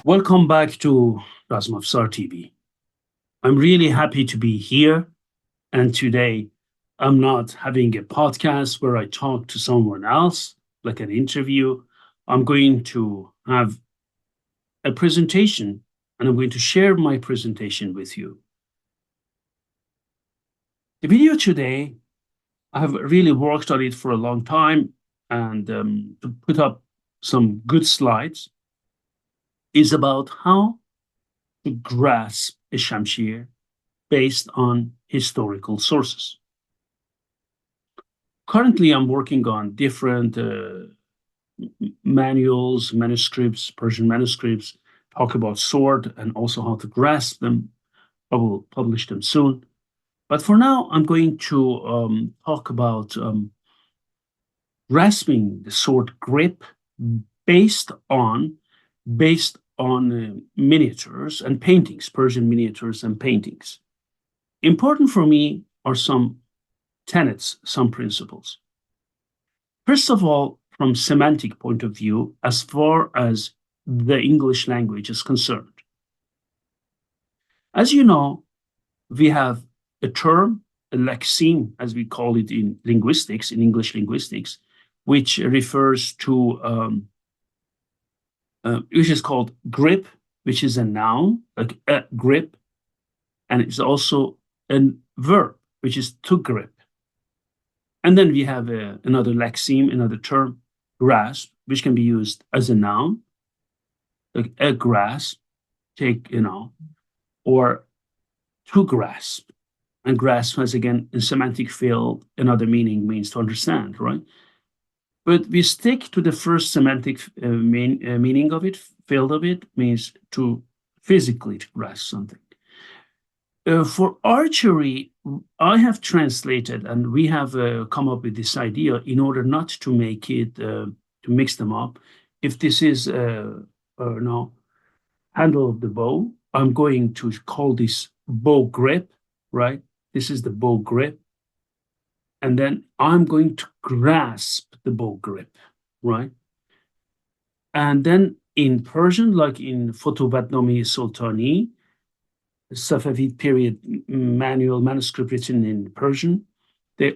Welcome back to Razmafzar TV. I'm really happy to be here. And today I'm not having a podcast where I talk to someone else, like an interview. I'm going to have a presentation and I'm going to share my presentation with you. The video today, I have really worked on it for a long time and to put up some good slides is about how to grasp a shamshir based on historical sources. Currently, I'm working on different manuals, manuscripts, Persian manuscripts, talk about sword and also how to grasp them. I will publish them soon. But for now, I'm going to talk about grasping the sword grip based on miniatures and paintings, Persian miniatures and paintings. Important for me are some tenets, some principles. First of all, from semantic point of view, as far as the English language is concerned. As you know, we have a term, a lexeme, as we call it in linguistics, in English linguistics, which refers to which is called grip, which is a noun, like a grip, and it's also a verb, which is to grip. And then we have another lexeme, another term, grasp, which can be used as a noun, like a grasp, take, or to grasp. And grasp has, again, in semantic field, another meaning means to understand, right? But we stick to the first semantic meaning of it, field of it, means to physically grasp something. For archery, I have translated, and we have come up with this idea in order not to make it, to mix them up. If this is handle of the bow, I'm going to call this bow grip, right? This is the bow grip. And then I'm going to grasp the bow grip, right? And then in Persian, like in Fotobatname Sultani, Safavid period manual manuscript written in Persian,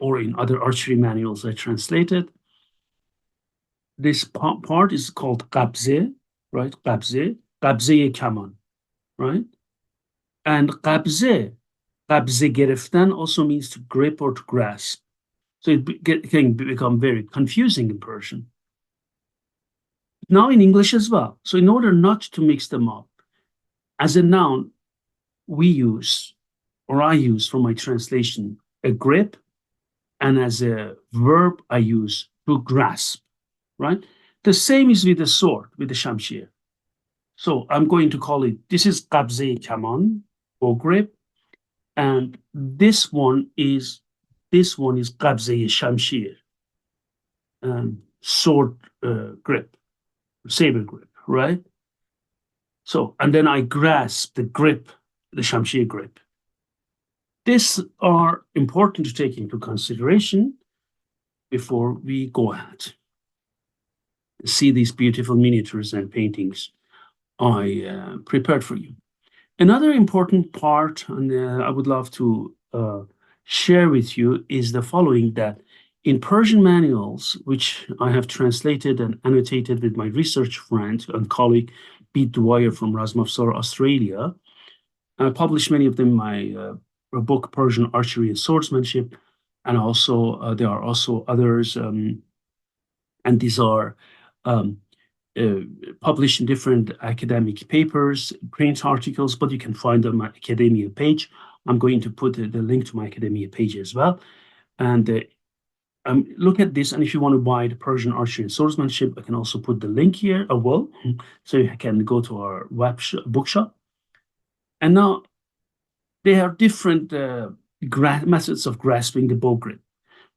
or in other archery manuals I translated, this part is called qabze, right? Qabze kaman, right? And qabze gereftan also means to grip or to grasp. So it can become very confusing in Persian. Now in English as well. So in order not to mix them up, as a noun, I use for my translation, a grip, and as a verb, I use to grasp, right? The same is with the sword, with the shamshir. So I'm going to call it, this is qabze kaman, or grip, and this one is qabze shamshir, sword grip, saber grip, right? So, and then I grasp the grip, the shamshir grip. These are important to take into consideration before we go ahead. See these beautiful miniatures and paintings I prepared for you. Another important part, and I would love to share with you, is the following: that in Persian manuals, which I have translated and annotated with my research friend and colleague, Pete Dwyer from Razmafzar, Australia, I published many of them in my book, Persian Archery and Swordsmanship, and also there are also others, and these are um, uh, published in different academic papers, print articles, but you can find them on my academia page. I'm going to put the link to my academia page as well. And look at this, and if you want to buy the Persian Archery and Swordsmanship, I can also put the link here as well, so you can go to our bookshop. And now there are different methods of grasping the bow grip.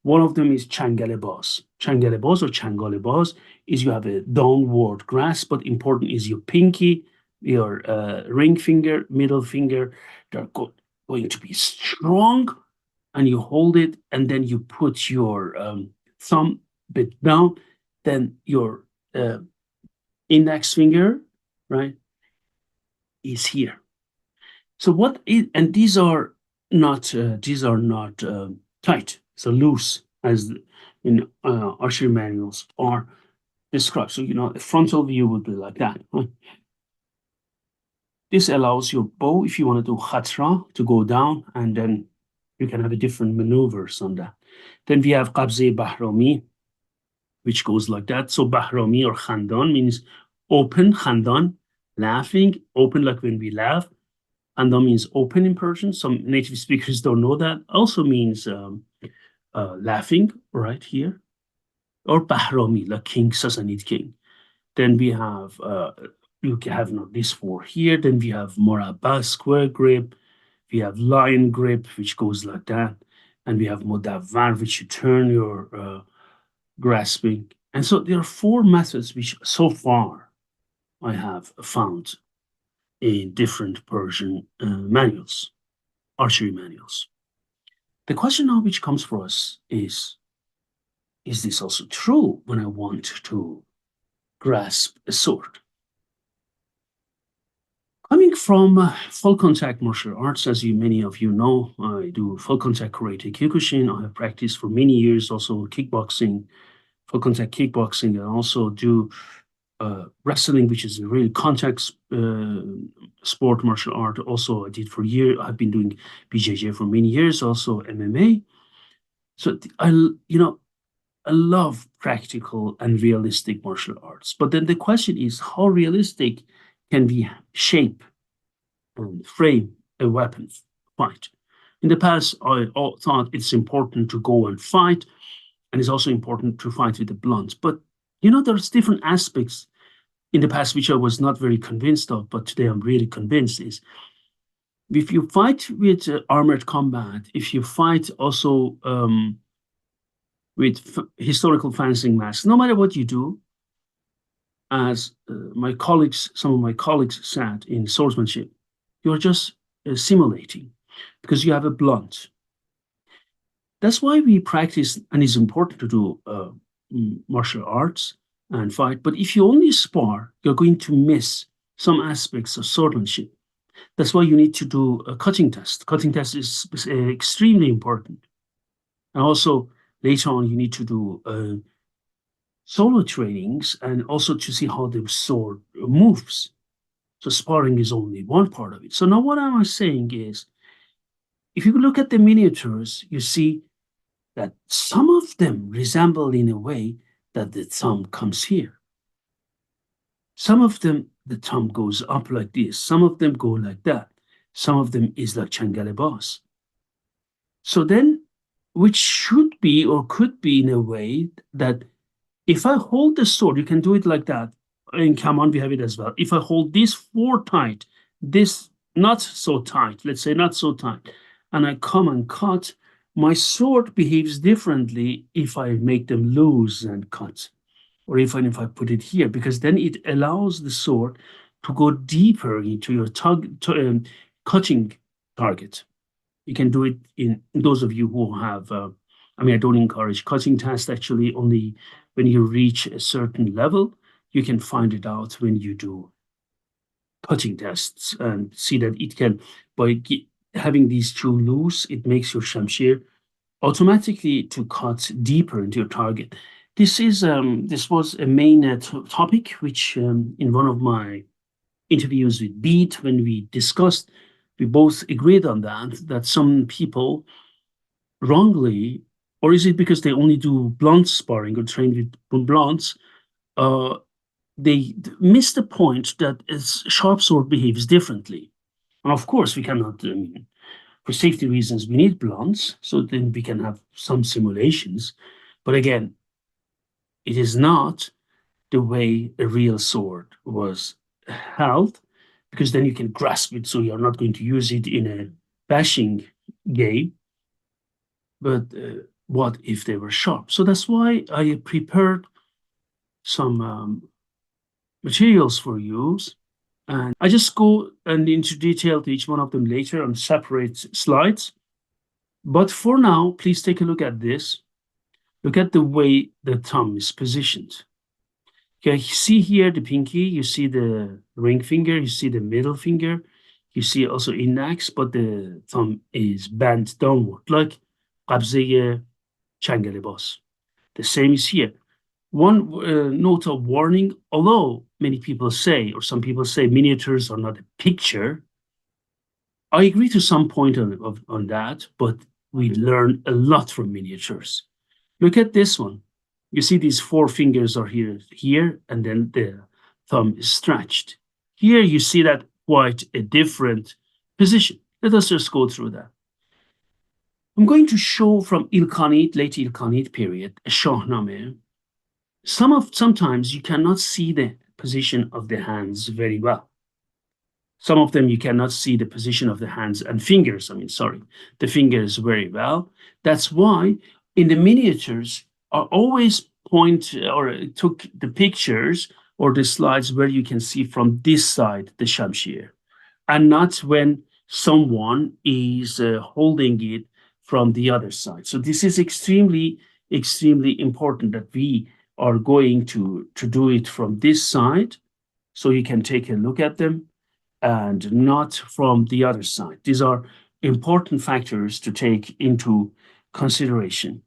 One of them is changalebaz. Changalebaz or changalebaz is you have a downward grasp, but important is your pinky, your ring finger, middle finger. They're going to be strong, and you hold it, and then you put your thumb bit down, then your index finger, right, is here. So and these are not tight, so loose, as in archery manuals are described. So a frontal view would be like that. Right? This allows your bow, if you want to do khatra, to go down, and then you can have a different maneuvers on that. Then we have qabze bahrami, which goes like that. So bahrami or khandan means open, khandan, laughing, open like when we laugh. Khandan means open in Persian. Some native speakers don't know that. Also means laughing, right here. Or bahrami, like king, Sassanid king. Then we have, you have this four here. Then we have morabba, square grip. We have lion grip, which goes like that. And we have modawwar, which you turn your grasping. And so there are four methods which so far I have found in different Persian manuals, archery manuals. The question now which comes for us is this also true when I want to grasp a sword? Coming from full contact martial arts, as many of you know, I do full contact karate kyokushin. I have practiced for many years also kickboxing, full contact kickboxing, and also do wrestling, which is a real contact sport martial art. Also, I did for years. I've been doing BJJ for many years, also MMA. So I love practical and realistic martial arts. But then the question is, how realistic can we shape and frame a weapon fight? In the past, I thought it's important to go and fight, and it's also important to fight with the blunt. But there's different aspects in the past which I was not very convinced of, but today I'm really convinced is if you fight with armored combat, if you fight also with historical fencing masks, no matter what you do, as some of my colleagues said in swordsmanship, you're just simulating because you have a blunt. That's why we practice, and it's important to do martial arts and fight. But if you only spar, you're going to miss some aspects of swordsmanship. That's why you need to do a cutting test. Cutting test is extremely important. And also later on, you need to do solo trainings and also to see how the sword moves. So sparring is only one part of it. So now what I was saying is, if you look at the miniatures, you see that some of them resemble in a way that the thumb comes here. Some of them, the thumb goes up like this. Some of them go like that. Some of them is like changalebaz. So then, which should be or could be in a way that if I hold the sword, you can do it like that. In Kaman, we have it as well. If I hold this four tight, this not so tight, let's say not so tight, and I come and cut, my sword behaves differently if I make them loose and cut, or even if I put it here, because then it allows the sword to go deeper into your cutting target. You can do it in those of you who have, I don't encourage cutting tests actually, only when you reach a certain level, you can find it out when you do cutting tests and see that it can, by having these two loose, it makes your shamshir automatically to cut deeper into your target. This was a main topic which in one of my interviews with Beat, when we discussed We both agreed on that some people wrongly, or is it because they only do blunt sparring or train with blunts, uh, they miss the point that a sharp sword behaves differently. And of course, we cannot, for safety reasons, we need blunts, so then we can have some simulations. But again, it is not the way a real sword was held, because then you can grasp it, so you're not going to use it in a bashing game. But what if they were sharp? So that's why I prepared some materials for use. And I just go and into detail to each one of them later on separate slides. But for now, please take a look at this. Look at the way the thumb is positioned. Okay, see here the pinky, you see the ring finger, you see the middle finger, you see also index, but the thumb is bent downward, like قبضه چنگل باز. The same is here. One note of warning, although many people say, or some people say, miniatures are not a picture, I agree to some point on that, but we learn a lot from miniatures. Look at this one. You see these four fingers are here, and then the thumb is stretched. Here you see that quite a different position. Let us just go through that. I'm going to show from Ilkhanid, late Ilkhanid period, a Shahnameh. Sometimes you cannot see the position of the hands very well. Some of them you cannot see the position of the hands and fingers, the fingers very well. That's why in the miniatures I always point or took the pictures or the slides where you can see from this side the shamshir, and not when someone is holding it from the other side. So this is extremely, extremely important that we are going to do it from this side, so you can take a look at them, and not from the other side. These are important factors to take into consideration.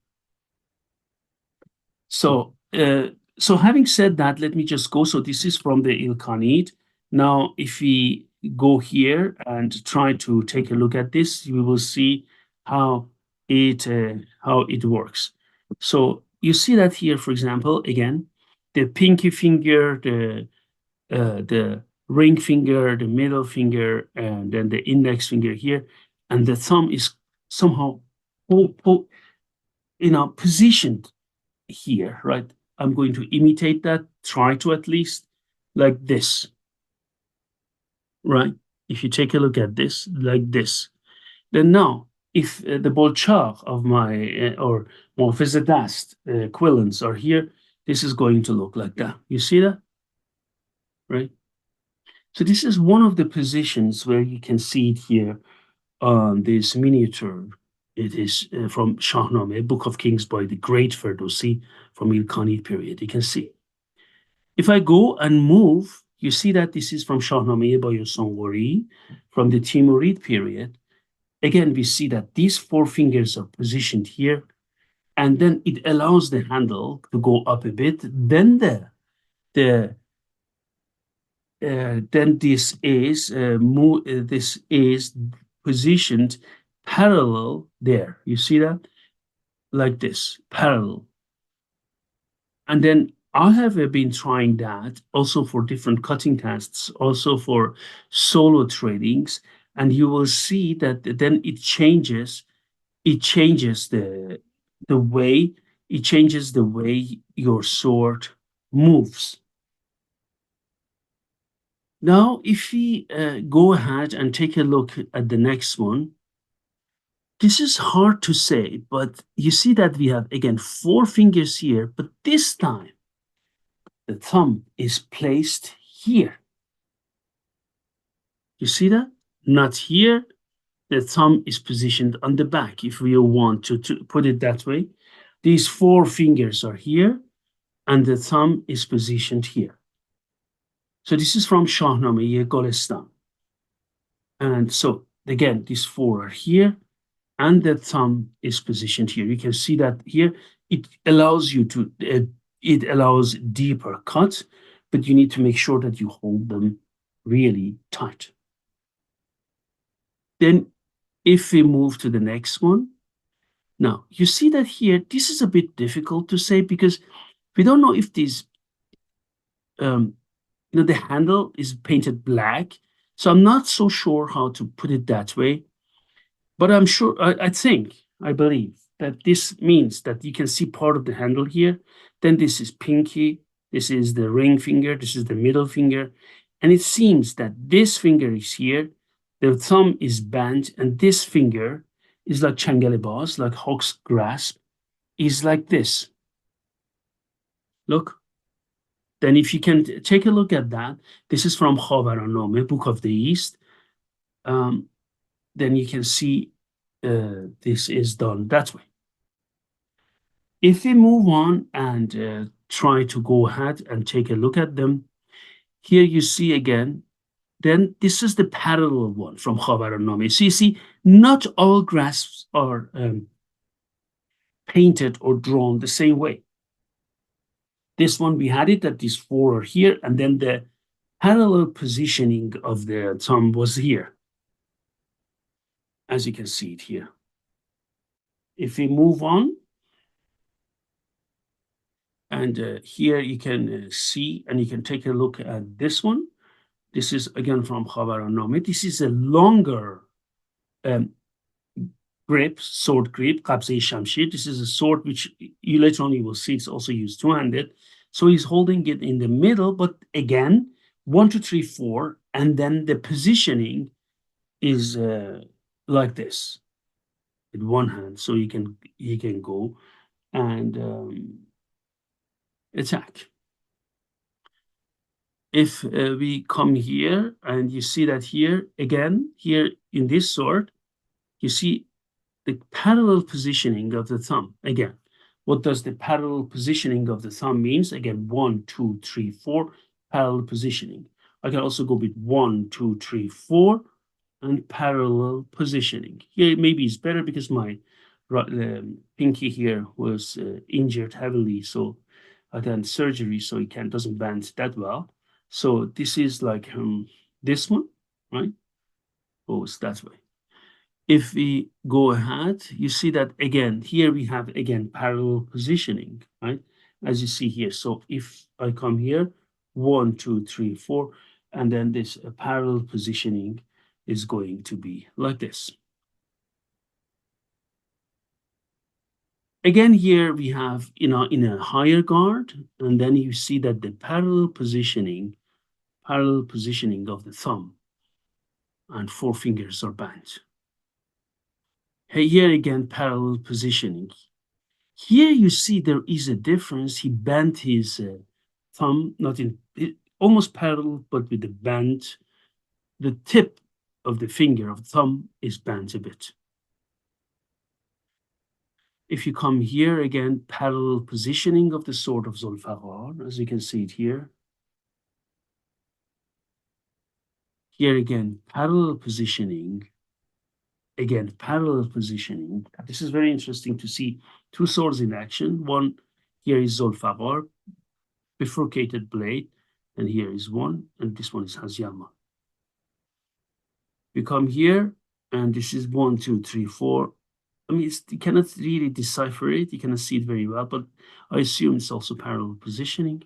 So, having said that, let me just go. So this is from the Ilkhanid. Now, if we go here and try to take a look at this, we will see how it works. So you see that here, for example, again, the pinky finger, the ring finger, the middle finger, and then the index finger here, and the thumb is somehow positioned here, right? I'm going to imitate that, try to at least, like this, right? If you take a look at this, like this, then now, if the bolchak of my, or محافظ dast quillons are here, this is going to look like that. You see that? Right? So this is one of the positions where you can see it here on this miniature. It is from Shahnameh, Book of Kings by the great Ferdowsi from Ilkhanid period. You can see. If I go and move, you see that this is from Shahnameh by Yosongori from the Timurid period. Again, we see that these four fingers are positioned here, and then it allows the handle to go up a bit. Then then this is positioned parallel there. You see that? Like this, parallel. And then I have been trying that also for different cutting tests, also for solo tradings, and you will see that then it changes the way your sword moves. Now, if we go ahead and take a look at the next one, this is hard to say, but you see that we have, again, four fingers here, but this time the thumb is placed here. You see that? Not here. The thumb is positioned on the back, if we want to put it that way. These four fingers are here, and the thumb is positioned here. So this is from Shahnameh Golestan. And so, again, these four are here, and the thumb is positioned here. You can see that here. It allows you to, it allows deeper cuts, but you need to make sure that you hold them really tight. Then if we move to the next one, now you see that here, this is a bit difficult to say because we don't know if these, the handle is painted black. So I'm not so sure how to put it that way, but I'm sure, I believe that this means that you can see part of the handle here. Then this is pinky, this is the ring finger, this is the middle finger. And it seems that this finger is here, the thumb is bent, and this finger is like changalebas, like hawk's grasp, is like this. Look. Then if you can take a look at that, this is from Khabaraname, Book of the East. Then you can see this is done that way. If we move on and try to go ahead and take a look at them, here you see again, then this is the parallel one from Khabaraname. So you see, not all grasps are painted or drawn the same way. This one, we had it that these four are here, and then the parallel positioning of the thumb was here, as you can see it here. If we move on, and here you can see, and you can take a look at this one. This is again from Khabaraname. This is a longer grip, sword grip, qabze shamshir. This is a sword which you later on you will see it's also used two-handed. So he's holding it in the middle, but again, 1, 2, 3, 4, and then the positioning is like this with one hand. So you can go and attack. If we come here and you see that here again, here in this sword, you see the parallel positioning of the thumb. Again, what does the parallel positioning of the thumb means? Again, 1, 2, 3, 4, parallel positioning. I can also go with 1, 2, 3, 4, and parallel positioning. Here maybe it's better because my pinky here was injured heavily, so I done surgery, so it doesn't bend that well. So this is like this one, right? Goes that way. If we go ahead, you see that again, here we have again parallel positioning, right? As you see here. So if I come here, 1, 2, 3, 4, and then this parallel positioning is going to be like this. Again, here we have, in a higher guard, and then you see that the parallel positioning of the thumb and four fingers are bent. Here again, parallel positioning. Here you see there is a difference. He bent his thumb, not in almost parallel, but with the bend. The tip of the finger of the thumb is bent a bit. If you come here again, parallel positioning of the sword of Zulfiqar, as you can see it here. Here again, parallel positioning. Again, parallel positioning. This is very interesting to see two swords in action. One here is Zulfiqar, bifurcated blade, and here is one, and this one is Hazyama. We come here, and this is 1, 2, 3, 4. I mean, you cannot really decipher it. You cannot see it very well, but I assume it's also parallel positioning.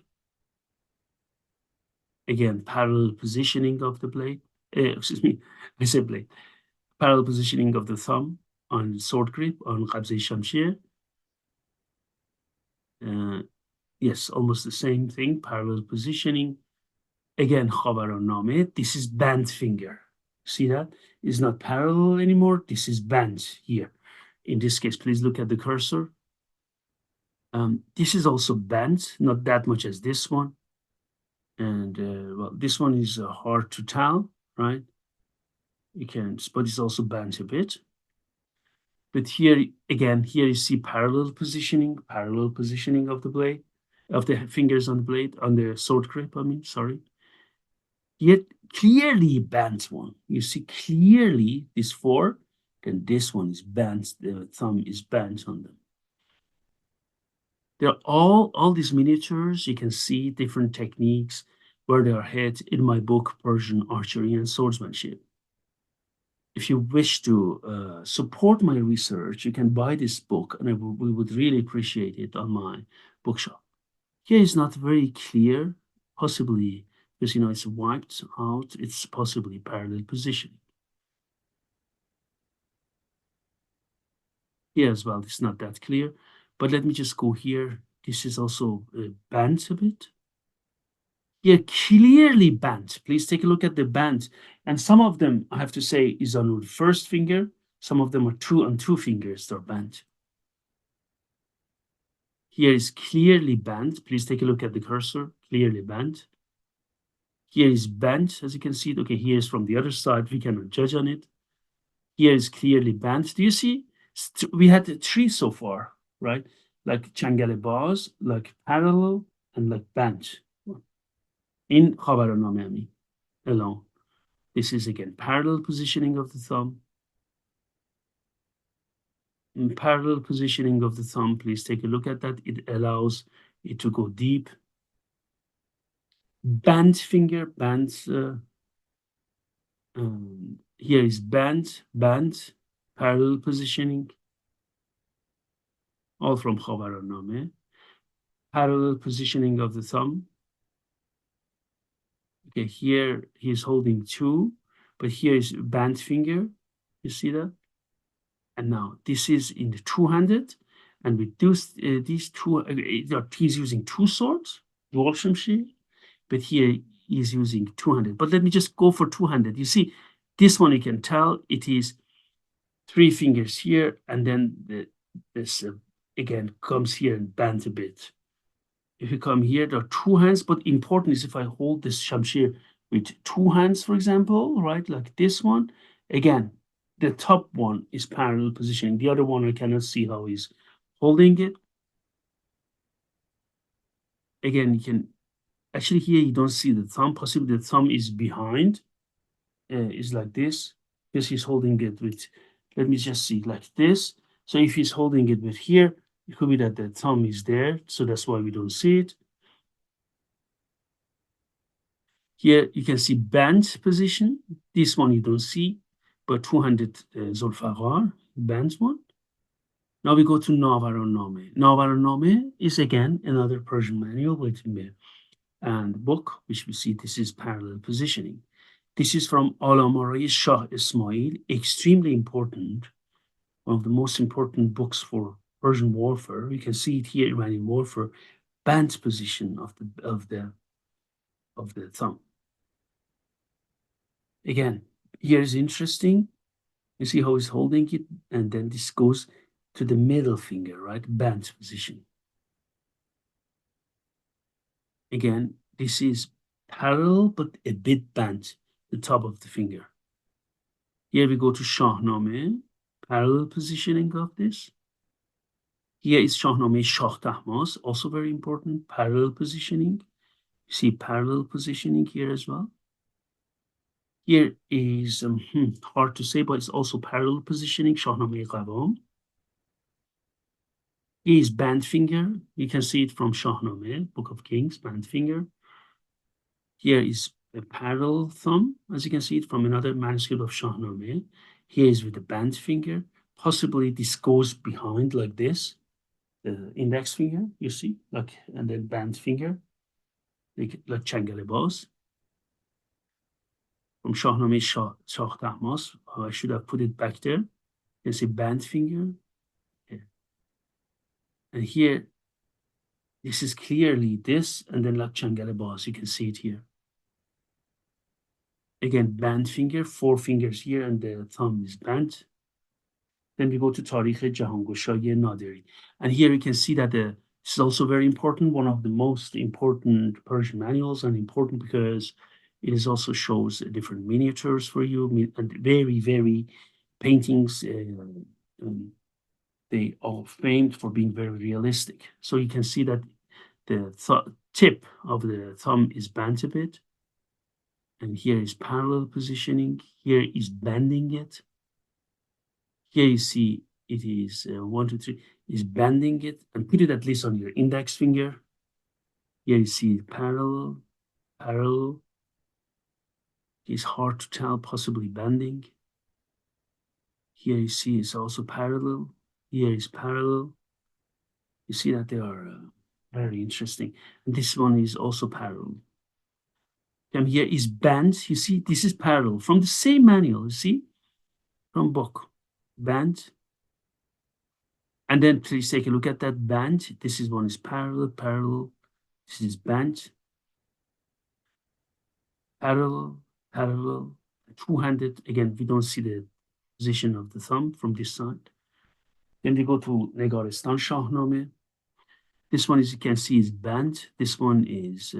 Again, parallel positioning of the blade. Excuse me, I said blade. Parallel positioning of the thumb on sword grip, on qabze shamshir. Yes, almost the same thing, parallel positioning. Again, Khabaraname. This is bent finger. See that? It's not parallel anymore. This is bent here. In this case, please look at the cursor. This is also bent, not that much as this one. And well, this one is hard to tell, right? You can, but it's also bent a bit. But here, again, here you see parallel positioning of the blade, of the fingers on the blade, on the sword grip, I mean, sorry. Yet clearly bent one. You see clearly this four, and this one is bent, the thumb is bent on them. They're all these miniatures, you can see different techniques where they are hit in my book, Persian Archery and Swordsmanship. if you wish to support my research, you can buy this book, and we would really appreciate it on my bookshop. Here is not very clear, possibly because it's wiped out. It's possibly parallel positioning. Here as well, it's not that clear. But let me just go here. This is also bent a bit. Here, clearly bent. Please take a look at the bent. And some of them, I have to say, is on the first finger. Some of them are on two fingers, they're bent. Here is clearly bent. Please take a look at the cursor, clearly bent. Here is bent, as you can see. Okay, here is from the other side. We cannot judge on it. Here is clearly bent. Do you see? We had three so far, right? Like changalebaz, like parallel, and like bent. In Khabaranameh alone. This is again parallel positioning of the thumb. In parallel positioning of the thumb, please take a look at that. It allows it to go deep. Bent finger, bent. Here is bent, parallel positioning. All from Khabaranameh. Parallel positioning of the thumb. Okay, here he's holding two, but here is bent finger. You see that? And now this is in the two-handed, and with these two, he's using two swords, dual shamshir, but here he's using two-handed. But let me just go for two-handed. You see, this one you can tell it is three fingers here, and then this again comes here and bends a bit. If you come here, there are two hands, but important is if I hold this shamshir with two hands, for example, right, like this one, again, the top one is parallel positioning. The other one, I cannot see how he's holding it. Again, you can, actually here you don't see the thumb, possibly the thumb is behind, is like this, because he's holding it with, let me just see, like this. So if he's holding it with here, it could be that the thumb is there, so that's why we don't see it. Here you can see band position. This one you don't see, but 200 Zulfaghar, band one. Now we go to Navaraname. Navaraname is again another Persian manual with and book, which we see this is parallel positioning. This is from Alamari Shah Ismail, extremely important, one of the most important books for Persian warfare. We can see it here, Iranian warfare, band position of the thumb. Again, here is interesting. You see how he's holding it, and then this goes to the middle finger, right? Bent position. Again, this is parallel, but a bit bent, the top of the finger. Here we go to Shahnameh, parallel positioning of this. Here is Shahnameh Shah Tahmas, also very important, parallel positioning. You see parallel positioning here as well. Here is hard to say, but it's also parallel positioning, Shahnameh Qavam. Here is band finger. You can see it from Shahnameh, Book of Kings, band finger. Here is a parallel thumb, as you can see it from another manuscript of Shahnameh. Here is with the band finger. Possibly this goes behind like this, the index finger, you see, like, and then band finger, like Changalebaz. From Shahnameh Shah Tahmas. I should have put it back there. You can see band finger. Yeah. And here, this is clearly this, and then like Changalebaz, you can see it here. Again, band finger, four fingers here, and the thumb is bent. Then we go to Tarikh Jahangoshayi Nadiri. And here you can see that this is also very important, one of the most important Persian manuals, and important because it is also shows different miniatures for you, and very, very paintings. They are famed for being very realistic. So you can see that the tip of the thumb is bent a bit. And here is parallel positioning. Here is bending it. Here you see it is 1, 2, 3, is bending it, and put it at least on your index finger. Here you see parallel. It's hard to tell, possibly bending. Here you see it's also parallel. Here is parallel. You see that they are very interesting. And this one is also parallel. And here is band. You see, this is parallel from the same manual, you see, from book. Band. And then please take a look at that band. This is one is parallel, parallel. This is band. Parallel, parallel. Two-handed. Again, we don't see the position of the thumb from this side. Then we go to Negaristan Shahnameh. This one, as you can see, is band. This one is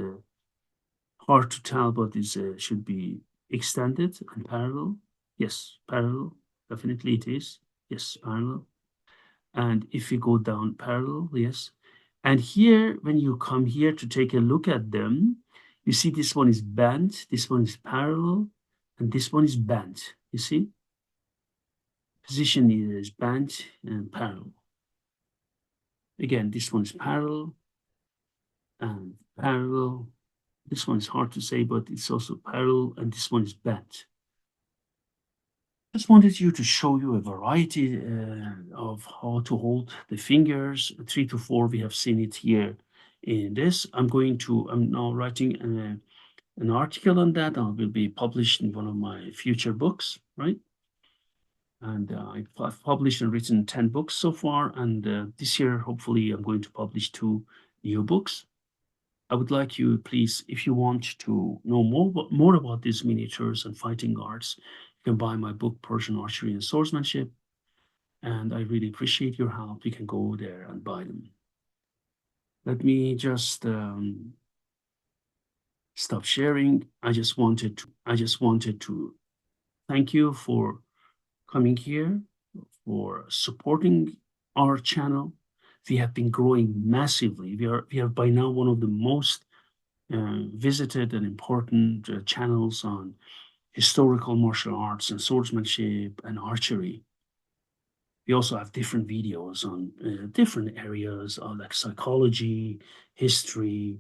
hard to tell, but is should be extended and parallel. Yes, parallel. Definitely it is. Yes, parallel. And if you go down parallel, yes. And here, when you come here to take a look at them, you see this one is bent, this one is parallel, and this one is bent. You see? Position is bent and parallel. Again, this one is parallel and parallel. This one is hard to say, but it's also parallel, and this one is bent. Just wanted you to show you a variety of how to hold the fingers. 3 to 4, we have seen it here in this. I'm now writing an article on that. It will be published in one of my future books, right? And I've published and written 10 books so far. And this year, hopefully, I'm going to publish 2 new books. I would like you, please, if you want to know more about these miniatures and fighting arts, you can buy my book, Persian Archery and Swordsmanship. And I really appreciate your help. You can go there and buy them. Let me just stop sharing. I just wanted to thank you for coming here, for supporting our channel. We have been growing massively. We are by now one of the most visited and important channels on historical martial arts and swordsmanship and archery. We also have different videos on different areas of like psychology, history,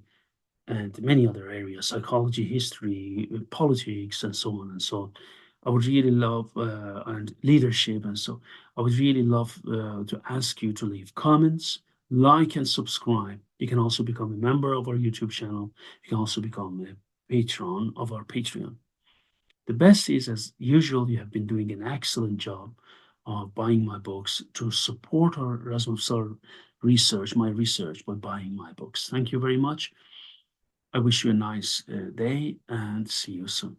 and many other areas, psychology, history, politics, and so on and so on. I would really love, and leadership, and so I would really love to ask you to leave comments, like, and subscribe. You can also become a member of our YouTube channel. You can also become a patron of our Patreon. The best is, as usual, you have been doing an excellent job of buying my books to support our Rasmus research, my research, by buying my books. Thank you very much. I wish you a nice day and see you soon.